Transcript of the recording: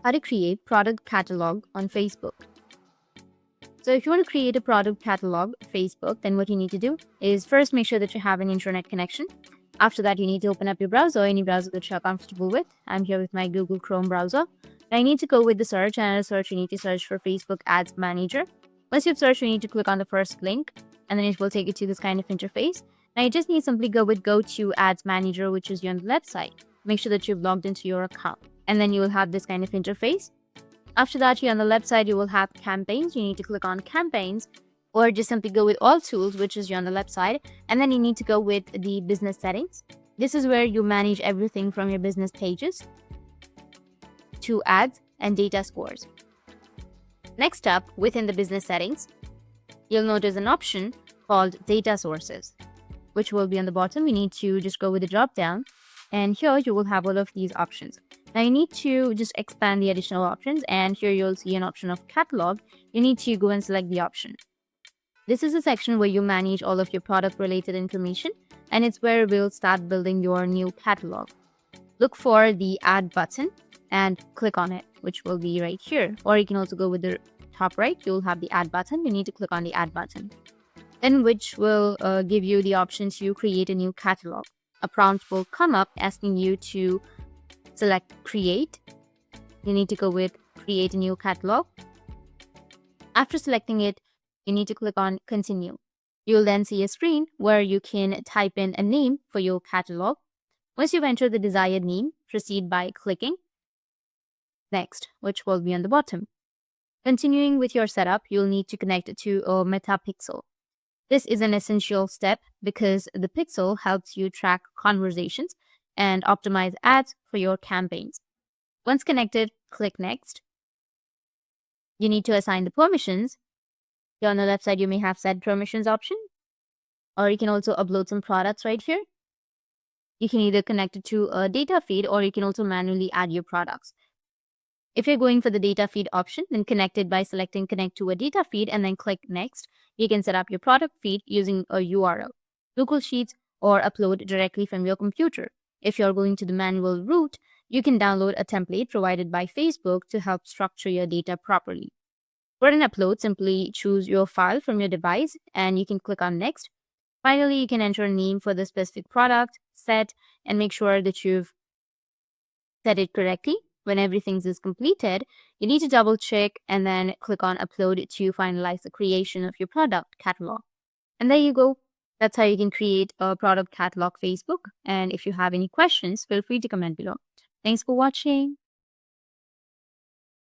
How to create product catalog on Facebook. So if you want to create a product catalog Facebook, then what you need to do is first make sure that you have an internet connection. After that, you need to open up your browser, any browser that you're comfortable with. I'm here with my Google Chrome browser. Now you need to go with the search, and as a search, you need to search for Facebook Ads Manager. Once you've searched, you need to click on the first link, and then it will take you to this kind of interface. Now you just need to simply go to Ads Manager, which is here on the left side. Make sure that you've logged into your account, and then you will have this kind of interface. After that, here on the left side, you will have campaigns. You need to click on campaigns, or just simply go with all tools, which is here on the left side. And then you need to go with the business settings. This is where you manage everything from your business pages to ads and data scores. Next up, within the business settings, you'll notice an option called data sources, which will be on the bottom. You need to just go with the drop down, and here you will have all of these options. Now you need to just expand the additional options, and here you'll see an option of catalog. You need to go and select the option. This is a section where you manage all of your product related information, and it's where we'll start building your new catalog. Look for the add button and click on it, which will be right here. Or you can also go with the top right, you'll have the add button. You need to click on the add button, then which will give you the option to create a new catalog. A prompt will come up asking you to select create. You need to go with create a new catalog. After selecting it, you need to click on continue. You'll then see a screen where you can type in a name for your catalog. Once you've entered the desired name, proceed by clicking next, which will be on the bottom. Continuing with your setup, you'll need to connect it to a Meta Pixel. This is an essential step because the pixel helps you track conversations and optimize ads for your campaigns. Once connected, click next. You need to assign the permissions. Here on the left side, you may have set permissions option, or you can also upload some products right here. You can either connect it to a data feed, or you can also manually add your products. If you're going for the data feed option, then connect it by selecting connect to a data feed and then click next. You can set up your product feed using a URL, Google Sheets, or upload directly from your computer. If you're going to the manual route, you can download a template provided by Facebook to help structure your data properly. For an upload, simply choose your file from your device and you can click on next. Finally, you can enter a name for the specific product, set, and make sure that you've set it correctly. When everything is completed, you need to double check and then click on upload to finalize the creation of your product catalog. And there you go. That's how you can create a product catalog Facebook. And if you have any questions, feel free to comment below. Thanks for watching.